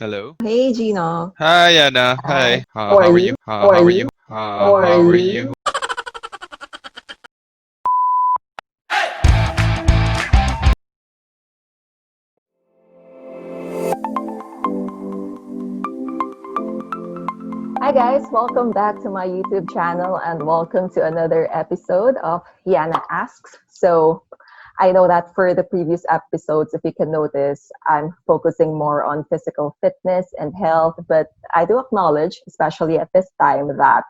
Hello. Hey Gino. Hi, Yanna. Hi. Hi. How are How are you? you? How are How are you? you? How are How are you? you? Hi guys, welcome back to my YouTube channel and welcome to another episode of YannaAsks. I know that for the previous episodes, if you can notice, I'm focusing more on physical fitness and health, but I do acknowledge, especially at this time, that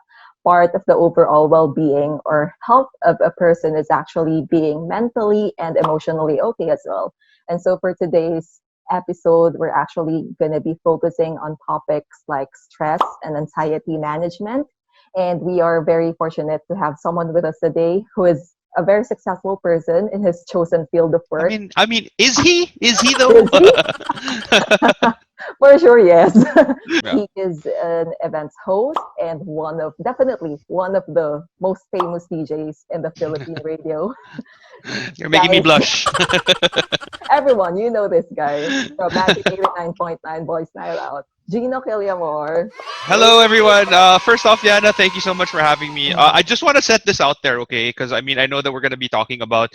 part of the overall well-being or health of a person is actually being mentally and emotionally okay as well. And so for today's episode, we're actually going to be focusing on topics like stress and anxiety management. And we are very fortunate to have someone with us today who is a very successful person in his chosen field of I work. mean, I mean, is he? Is he though? Is he? For sure, yes. Yeah. He is an events host and definitely one of the most famous DJs in the Philippine radio. You're making me Guys, blush. everyone, you know this guy from Magic 89.9 Boys Night Out. Gino Quillamor. Hey. Hello, everyone. First off, Yana, thank you so much for having me. Mm, I just want to set this out there, okay? Because I mean, I know that we're going to be talking about,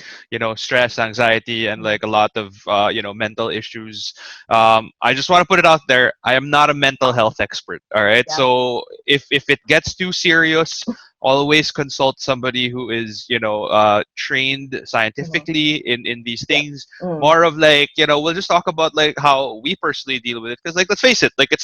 stress, anxiety, and mm, like a lot of, mental issues. I just want to put it out there. I am not a mental health expert. All right. yeah. So if it gets too serious, always consult somebody who is, trained Mhm, scientifically in these yeah. things. Mm, More of like, we'll just talk about like how we personally deal with it. Because like, let's face it, like it's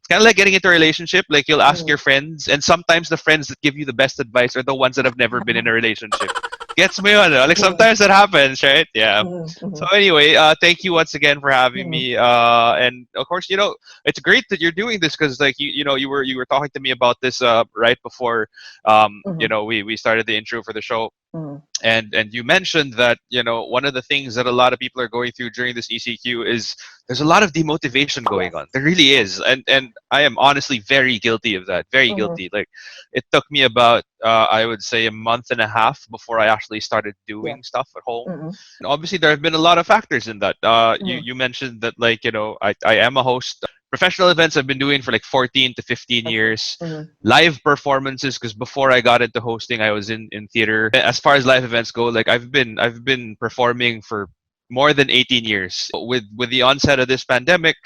kind of like getting into a relationship. Like you'll ask mm, your friends, and sometimes the friends that give you the best advice are the ones that have never been in a relationship. Gets me on. Like mm, sometimes that happens, right? Yeah. mm, So mm, anyway, thank you once again for having mm, me. And of course, it's great that you're doing this because like you were talking to me about this right before mm, we started the intro for the show, mm. and you mentioned that one of the things that a lot of people are going through during this ECQ is there's a lot of demotivation going Yes. on. There really Yeah. is, and I am honestly very guilty of that. Very Mm, guilty. Like it took me about I would say a month and a half before I actually started yeah. doing stuff at home. Mm, And obviously, there have been a lot of factors in that. You mm, you mentioned that like I am a host. Professional events I've been doing for like 14 to 15 I see. years. Mm, Live performances, because before I got into hosting I was in theater. As far as live events go, like I've been performing for more than 18 years. With the onset of this pandemic,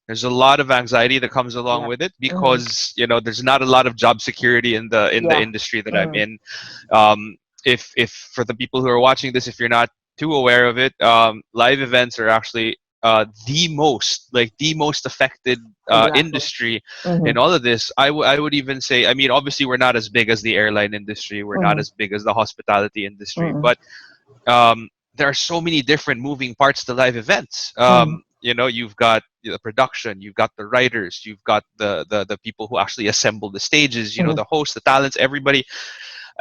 there's a lot of anxiety that comes along yeah. with it Mm, because there's not a lot of job security in the yeah. industry that I'm Mm, in. If for the people who are watching this, if you're not too aware of it, live events are actually the most affected exactly. industry in Mm, all of this. I would even say, I mean, obviously we're not as big as the airline industry, we're not mm, as big as the hospitality industry, mm, but there are so many different moving parts to live events. mm, You've got the production, you've got the writers, you've got the people who actually assemble the stages, mm. the hosts, the talents, everybody.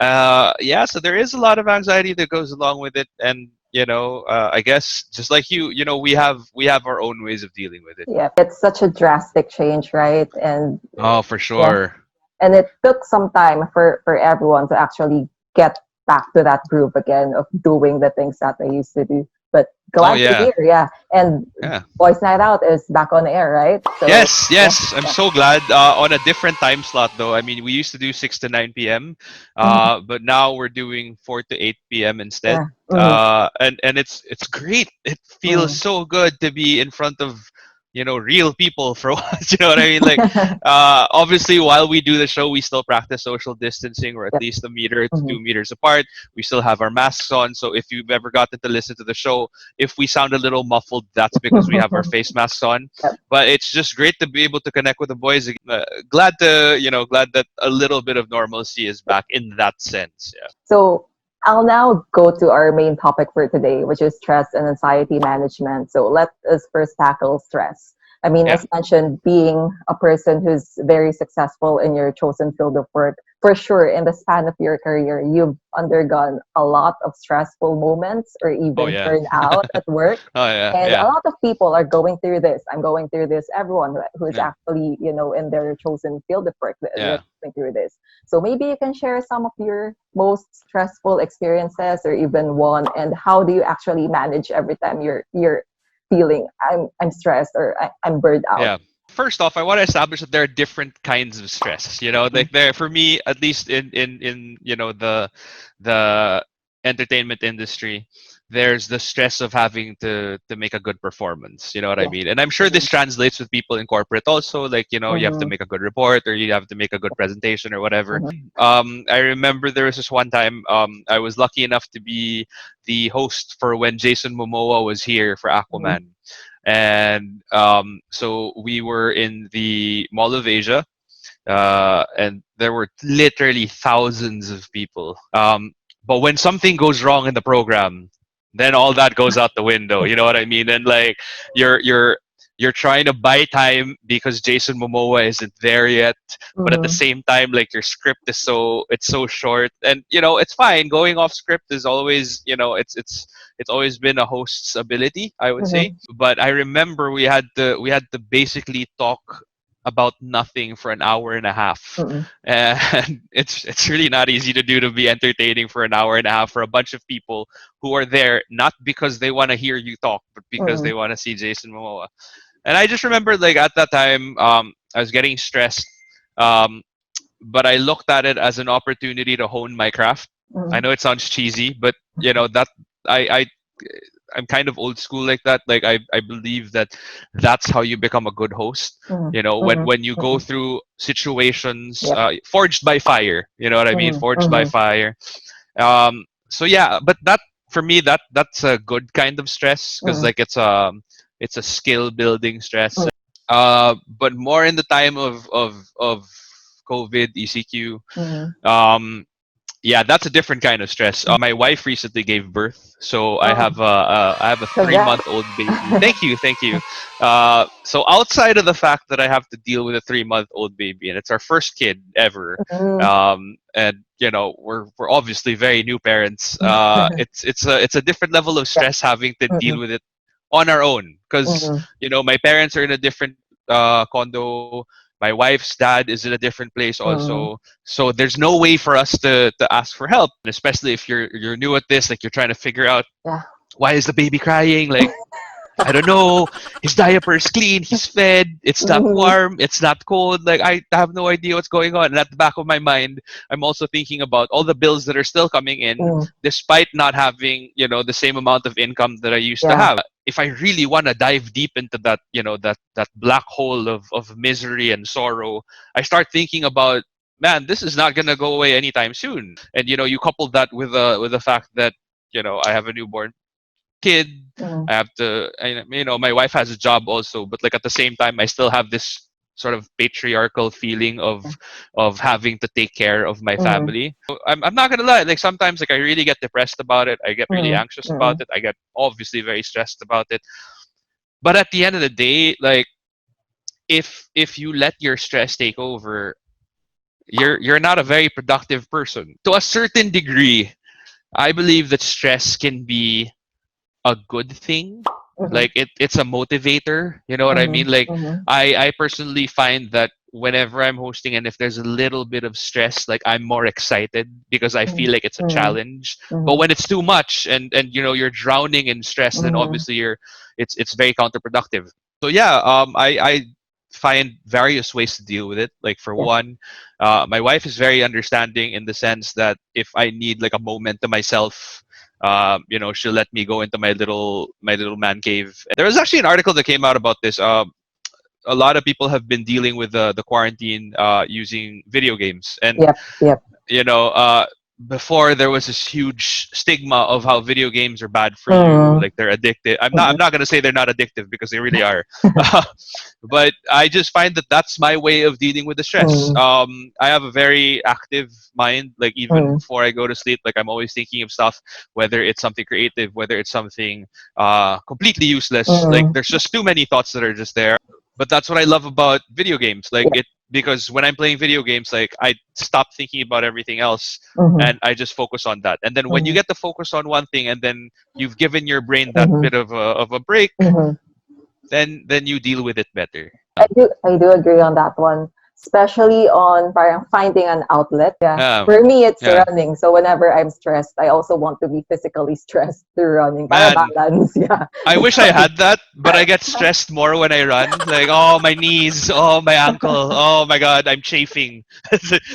Yeah, so there is a lot of anxiety that goes along with it, and I guess just like we have our own ways of dealing with it. Yeah. It's such a drastic change, right? And Oh, for yeah, sure. and it took some time for everyone to actually get back to that groove again of doing the things that they used to do. But Oh glad to yeah, hear, yeah. And yeah. Boys Night Out is back on the air, right? So Yes, yeah. yes. I'm Yeah. so glad. On a different time slot, though. I mean, we used to do 6 to 9 p.m., Mhm. but now we're doing 4 to 8 p.m. instead. Yeah. Hmm. And it's great. It feels Hmm. so good to be in front of real people for once. You know what I mean? Like, obviously, while we do the show, we still practice social distancing. We're at Yep. least a meter to Hmm. 2 meters apart. We still have our masks on. So if you've ever gotten to listen to the show, if we sound a little muffled, that's because we have our face masks on. Yep. But it's just great to be able to connect with the boys again. Glad that a little bit of normalcy is back in that sense. Yeah. So I'll now go to our main topic for today, which is stress and anxiety management. So let us first tackle stress. I mean, Yeah. as mentioned, being a person who's very successful in your chosen field of work, for sure, in the span of your career, you've undergone a lot of stressful moments or Oh even yeah. burnout at work. Oh yeah. And a Yeah. lot of people are going through this. I'm going through this. Everyone who is Yeah. actually, in their chosen field of work, they're Yeah. going through this. So maybe you can share some of your most stressful experiences or even one, and how do you actually manage every time you're feeling I'm stressed or I'm burned out? Yeah. First off, I want to establish that there are different kinds of stress. Like there, for me, at least in the entertainment industry, there's the stress of having to make a good performance. You know what I Yeah. mean? And I'm sure this translates with people in corporate also. Like, you have to make a good report, or you have to make a good presentation or whatever. I remember there was this one time I was lucky enough to be the host for when Jason Momoa was here for Aquaman. And so we were in the Mall of Asia, and there were literally thousands of people. But when something goes wrong in the program, then all that goes out the window. You know what I mean? And like you're trying to buy time because Jason Momoa isn't there yet, but at the same time, like your script is it's so short, and it's fine. Going off script is always it's always been a host's ability, I would say. But I remember we had to basically talk about nothing for an hour and a half, and it's really not easy to do, to be entertaining for an hour and a half for a bunch of people who are there not because they want to hear you talk, but because they want to see Jason Momoa. And I just remember, like, at that time, I was getting stressed, but I looked at it as an opportunity to hone my craft. I know it sounds cheesy, but that I I'm kind of old school like that. Like I believe that that's how you become a good host. When you go through situations forged by fire. You know what I mean? Forged by fire. So yeah, but that, for me, that's a good kind of stress, because like it's a skill building stress. But more in the time of COVID, ECQ. Yeah, that's a different kind of stress. My wife recently gave birth, so I have a 3-month-old baby. Thank you, thank you. So outside of the fact that I have to deal with a 3-month-old baby, and it's our first kid ever, and we're obviously very new parents. It's a different level of stress having to deal with it on our own, because my parents are in a different condo. My wife's dad is in a different place also. So there's no way for us to ask for help. And especially if you're new at this, like you're trying to figure out why is the baby crying? Like, I don't know. His diaper is clean. He's fed. It's not warm. It's not cold. Like, I have no idea what's going on. And at the back of my mind, I'm also thinking about all the bills that are still coming in, despite not having, the same amount of income that I used to have. If I really want to dive deep into that, that black hole of misery and sorrow, I start thinking about, man, this is not gonna go away anytime soon. And you couple that with the fact that I have a newborn kid. I have to, my wife has a job also, but like at the same time, I still have this sort of patriarchal feeling of having to take care of my family. So I'm not gonna lie, like sometimes, like, I really get depressed about it. I get really anxious about it. I get obviously very stressed about it. But at the end of the day, like, if you let your stress take over, you're not a very productive person. To a certain degree, I believe that stress can be a good thing. Like it's a motivator. You know what I mean? Like I personally find that whenever I'm hosting, and if there's a little bit of stress, like, I'm more excited because I feel like it's a challenge. But when it's too much, and you're drowning in stress, then obviously it's very counterproductive. So yeah, I find various ways to deal with it. Like, for one, my wife is very understanding, in the sense that if I need like a moment to myself, she'll let me go into my little man cave. There was actually an article that came out about this. A lot of people have been dealing with the quarantine using video games, and before, there was this huge stigma of how video games are bad for you, like they're addictive. I'm not going to say they're not addictive, because they really are. But I just find that that's my way of dealing with the stress. I have a very active mind. Like, even before I go to sleep, like, I'm always thinking of stuff, whether it's something creative, whether it's something completely useless. Like, there's just too many thoughts that are just there. But that's what I love about video games. Like, because when I'm playing video games, like, I stop thinking about everything else, and I just focus on that. And then when you get to focus on one thing, and then you've given your brain that bit of a break, then you deal with it better. I do agree on that one. especially on parang finding an outlet. Yeah. Yeah. For me, it's Yeah. running. So whenever I'm stressed, I also want to be physically stressed through running. Para Man, balance. Yeah. I wish I had that, but I get stressed more when I run. Like, oh, my knees, oh, my ankle, oh my God, I'm chafing.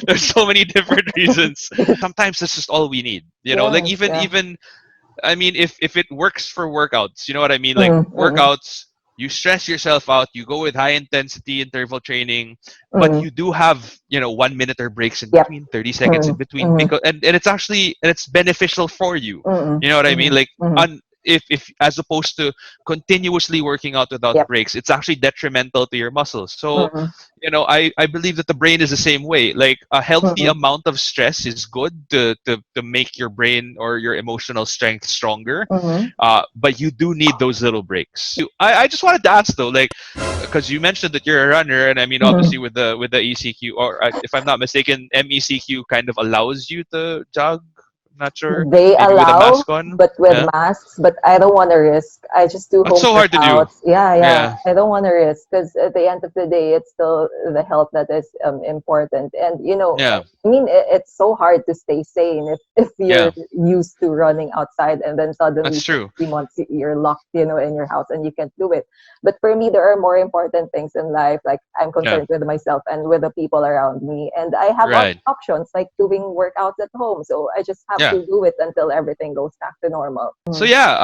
There's so many different reasons. Sometimes that's just all we need. Like Yes. even Yeah. even I mean, if it works for workouts, you know what I mean? Like Mm. workouts, you stress yourself out, you go with high intensity interval training, but Mm. you do have, 1 minute or breaks in Yep. between, 30 seconds in between, because and it's actually and it's beneficial for you. Mm. You know what I mean? Like Mm. if as opposed to continuously working out without Yep. breaks, it's actually detrimental to your muscles. So, Mm. I believe that the brain is the same way. Like a healthy Mm. amount of stress is good to make your brain or your emotional strength stronger. Mm. But you do need those little breaks. I just wanted to ask though, like, because you mentioned that you're a runner, and I mean, obviously Mm. with the ECQ, or if I'm not mistaken, MECQ kind of allows you to jog. I'm not sure. They Maybe with a allow, mask on. but with Yeah, masks. But I don't want to risk. I just do that's home so hard to do. workouts. Yeah, yeah. Yeah, I don't want to risk because at the end of the day, it's still the health that is important. And yeah, I mean, it's so hard to stay sane if you're yeah. used to running outside and then suddenly That's for true. 3 months you're locked, in your house and you can't do it. But for me, there are more important things in life. Like I'm Yeah, concerned with myself and with the people around me, and I have other right. options like doing workouts at home. So I just have Yeah. to do it until everything goes back to normal. So yeah,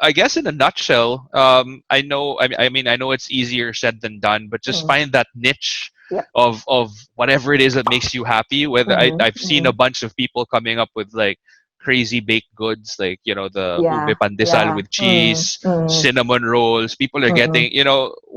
I guess in a nutshell, I know. I know it's easier said than done, but just Mm. find that niche Yep. of whatever it is that makes you happy. Whether I've seen a Mm. bunch of people coming up with like crazy baked goods, like the ube Yeah, pandesal yeah. with cheese, Mm. cinnamon rolls. People are Mm. getting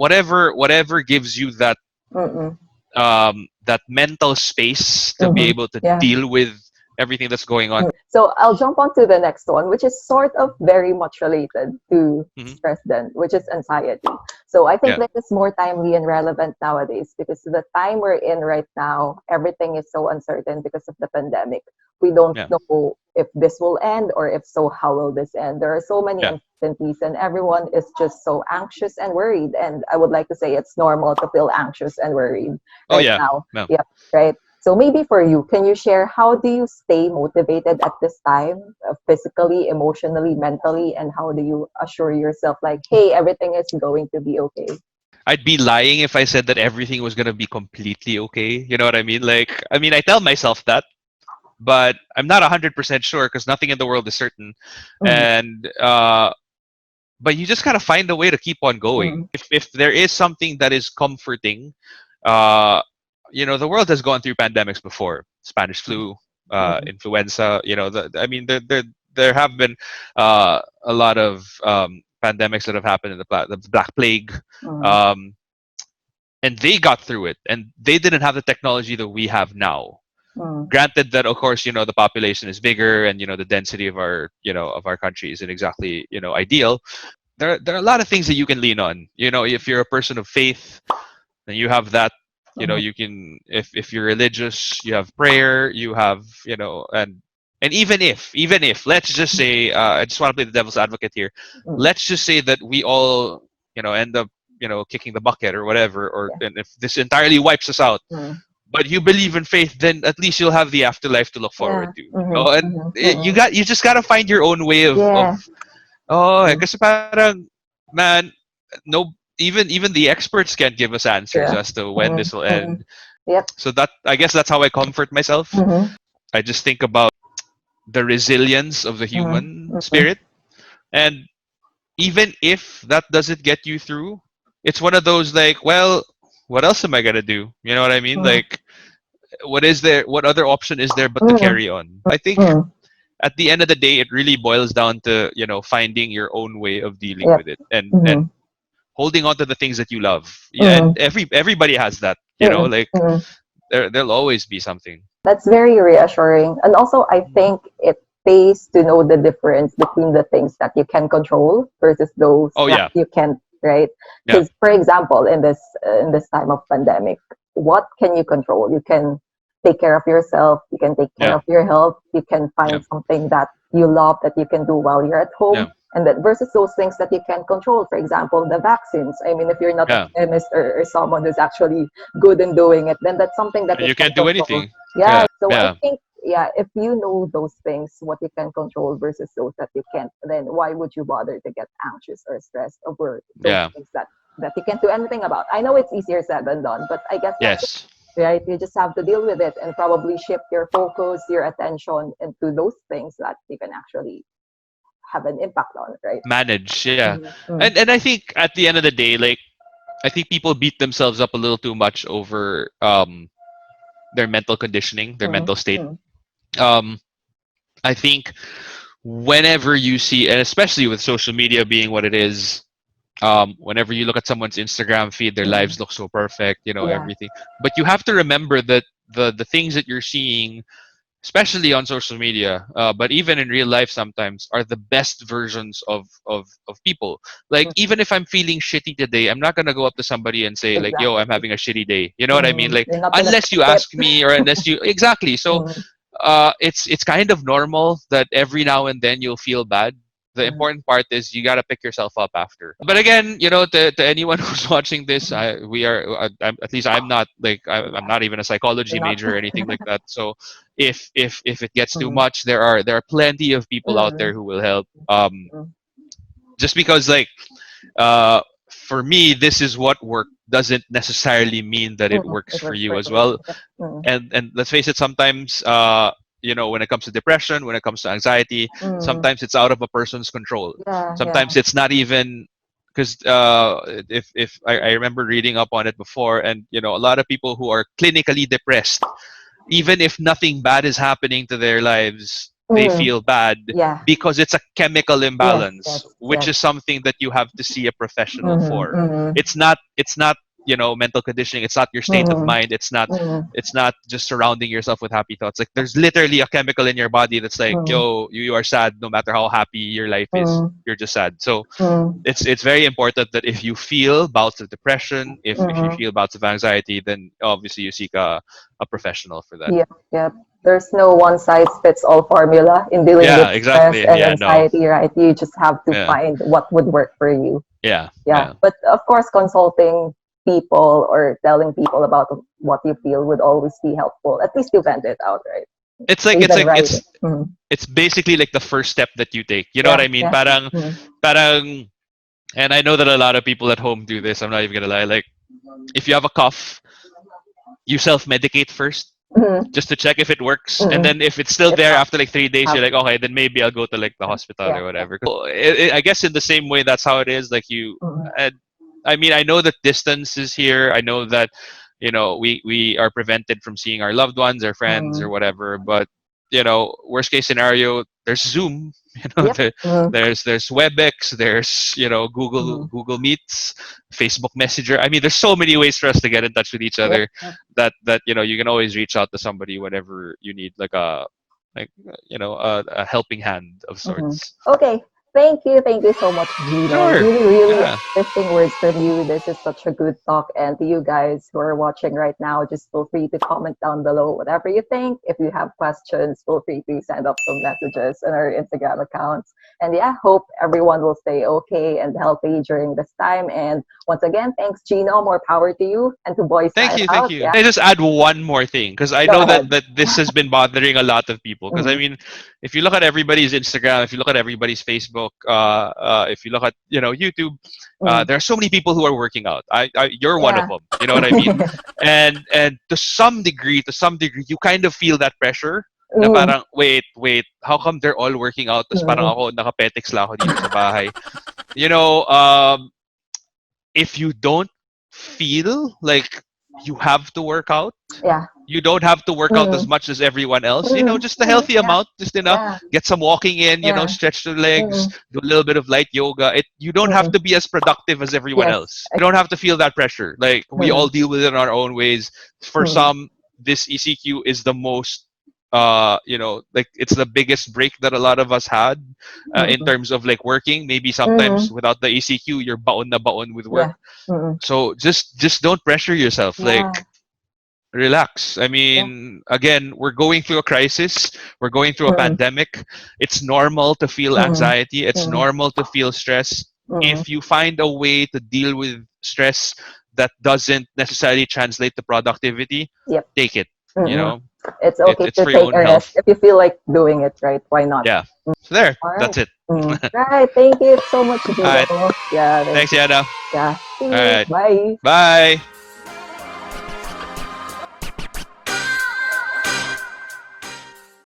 whatever gives you Mm. that mental space to be Mm. able to Yeah. deal with everything that's going on. So I'll jump on to the next one, which is sort of very much related to Hmm. stress then, which is anxiety. So I think Yeah, that is more timely and relevant nowadays because the time we're in right now, everything is so uncertain because of the pandemic. We don't yeah, know if this will end or if so, how will this end? There are so many yeah. uncertainties and everyone is just so anxious and worried. And I would like to say it's normal to feel anxious and worried Oh right yeah, now. yeah. Yep, right. So maybe for you, can you share how do you stay motivated at this time, physically, emotionally, mentally, and how do you assure yourself like, hey, everything is going to be okay? I'd be lying if I said that everything was gonna be completely okay. You know what I mean? Like, I mean, I tell myself that, but I'm not 100% sure because nothing in the world is certain. Mm. And but you just gotta find a way to keep on going. Mm. If there is something that is comforting, uh, the world has gone through pandemics before: Spanish flu, Mm. influenza. I mean, there have been a lot of pandemics that have happened in the Black Plague. Mm. Um, and they got through it, and they didn't have the technology that we have now. Mm. Granted that, of course, the population is bigger, and the density of our country isn't exactly ideal. There are a lot of things that you can lean on. If you're a person of faith, then you have that. Mm. You can, if you're religious, you have prayer, you have, and even if let's just say, I just want to play the devil's advocate here. Mm. Let's just say that we all end up kicking the bucket or whatever, or Yeah. and if this entirely wipes us out, Mm. but you believe in faith, then at least you'll have the afterlife to look forward Yeah. to. Mm-hmm. And Mm-hmm. you Mm-hmm. just gotta find your own way of Yeah. Mm. kasi parang, man, no, even the experts can't give us answers Yeah. as to when Mm-hmm. this will Mm-hmm. end. Yep. So that, I guess, that's how I comfort myself. Mm-hmm. I just think about the resilience of the Mm-hmm. human spirit, and even if that doesn't get you through, it's one of those, like, well, what else am I gonna do? You know what I mean? Mm-hmm. Like, what other option is there but to Mm-hmm. carry on? I think Mm-hmm. at the end of the day, it really boils down to finding your own way of dealing Yep. with it, and Mm-hmm. holding on to the things that you love. Yeah, and Mm-hmm. everybody has that. Mm-hmm. Like, Mm-hmm. there'll always be something. That's very reassuring. And also, I Mhm. think it pays to know the difference between the things that you can control versus those Oh that yeah, you can't, right? yeah, Because, for example, in this time of pandemic, what can you control? You can take care of yourself. You can take care yeah, of your health. You can yeah, find something that you love that you can do while you're at yeah, home. And that versus those things that you can control, for example, the vaccines. I mean, if you're not a Yeah. chemist or someone who's actually good in doing it, then that's something that And you you can can't do control. anything. Yeah. Yeah. So I Yeah. think, yeah, if you know those things, what you can control versus those that you can't, then why would you bother to get anxious or stressed over those Yeah. things that you can't do anything about? I know it's easier said than done, but I guess that's Yes. right. You just have to deal with it and probably shift your focus, your attention into those things that you can actually have an impact on, right? Manage. Yeah. Mm-hmm. And I think at the end of the day, like I think people beat themselves up a little too much over their mental conditioning, their mental state. Mm-hmm. Um I think whenever you see, and especially with social media being what it is, whenever you look at someone's Instagram feed, their lives look so perfect, you know, Yeah. everything. But you have to remember that the things that you're seeing, especially on social media, but even in real life sometimes, are the best versions of people. Like even if I'm feeling shitty today, I'm not gonna go up to somebody and say like, "Yo, I'm Exactly. having a shitty day." You know what I mean? Like You're not gonna unless you skip it. ask me or unless you exactly. So Mm-hmm. it's kind of normal that every now and then you'll feel bad. The important part is you gotta pick yourself up after. But again, you know, to anyone who's watching this, at least I'm not like I'm not even a psychology You're not. major or anything like that. So if it gets too Mm-hmm. much, there are plenty of people out there who will help. Just because like for me, this is what worked doesn't necessarily mean that it works It for works you for as well. everyone. Mm-hmm. And let's face it, sometimes you know, when it comes to depression, when it comes to anxiety, Mm-hmm. sometimes it's out of a person's control. Yeah. Yeah. Sometimes it's not even because if I remember reading up on it before, and you know, a lot of people who are clinically depressed, even if nothing bad is happening to their lives, they Mm-hmm. feel bad Yeah. because it's a chemical Yes. imbalance, Yes. which Yes. is something that you have to see a professional Mm-hmm. for. Mm-hmm. It's not you know, mental conditioning. It's not your state of Mm-hmm. mind. Mm-hmm. It's not just surrounding yourself with happy thoughts. Like there's literally a chemical in your body that's like, Mm-hmm. yo, you are sad no matter how happy your life is. Mm-hmm. You're just sad. So Mm-hmm. it's very important that if you feel bouts of depression, if you Mm-hmm. feel bouts of anxiety, then obviously you seek a professional for that. Yep, yep. There's no one size fits all formula in dealing with Yeah, stress exactly. and Yeah, no. anxiety, right? You just have to Yeah. find what would work for you. Yeah. Yeah. Yeah. But of course, consulting people or telling people about what you feel would always be helpful. At least you vent it out, right? It's like it's Even like write it. it's Mm-hmm. it's basically like the first step that you take. You know what Yeah, I mean? yeah. Parang and I know that a lot of people at home do this. I'm not even gonna lie. Like if you have a cough, you self-medicate first Mm-hmm. just to check if it works, and Mm-hmm. then if it's still If there not, after like 3 days, you're have, like, okay, then maybe I'll go to like the hospital yeah, or yeah. whatever. I guess in the same way, that's how it is. Like you, Mm-hmm. and I mean, I know that distance is here. I know that you know we are prevented from seeing our loved ones, our friends, or Mm-hmm. whatever. But you know, worst case scenario, there's Zoom. You know, Yep. Mm-hmm. there's WebEx, there's you know Mm-hmm. Google Meets, Facebook Messenger. I mean, there's so many ways for us to get in touch with each Yep. other that you know you can always reach out to somebody whenever you need like you know a helping hand of Mm-hmm. sorts. Okay. Thank you so much, Gino. Sure. Really, really Yeah. uplifting words from you. This is such a good talk. And to you guys who are watching right now, just feel free to comment down below whatever you think. If you have questions, feel free to send up some messages on our Instagram accounts. And yeah, hope everyone will stay okay and healthy during this time. And once again, thanks, Gino. More power to you and to Boys Thank Night you, thank Out. you. Yeah, I just add one more thing because I go know ahead. that this has been bothering a lot of people. Because I Mm-hmm. mean, if you look at everybody's Instagram, if you look at everybody's Facebook, if you look at you know YouTube, Mm-hmm. there are so many people who are working out. You're one of Yeah. them. You know what I mean? And to some degree, you kind of feel that pressure. Na Mm-hmm. parang, wait, how come they're all working out? Tapos parang Mm-hmm. ako, nakapetex lang ako dito sa bahay. You know, if you don't feel like you have to work out, Yeah. you don't have to work out as Mm-hmm. much as everyone else. You know, Mm-hmm. just a healthy Yeah. amount, just enough. Yeah. Get some walking in. You know, Yeah. stretch the legs, Mm-hmm. do a little bit of light yoga. You don't have Mm-hmm. to be as productive as everyone Yes. else. You don't have to feel that pressure. Like we all Mm-hmm. deal with it in our own ways. For Mm-hmm. some, this ECQ is the most you know, like it's the biggest break that a lot of us had in Mm-hmm. terms of like working. Maybe sometimes Mm-hmm. without the ECQ, you're baon na baon with work. Yeah. Mm-hmm. So just don't pressure yourself. Yeah. Like relax. I Yeah. mean, again, we're going through a crisis. We're going through a Mm, pandemic. It's normal to feel mm, anxiety. It's mm, normal to feel stress. mm. If you find a way to deal with stress that doesn't necessarily translate to productivity, Yep. take it. You Mm-mm. know, It's okay it's to for your take own a rest health. if you feel like doing it, right? Why not? Yeah. So there, All right. that's it. Right. Thank you so much, All Gino. right. Yeah. Thank Thanks, you. Yanna. Yeah. See All you. right. Bye. Bye.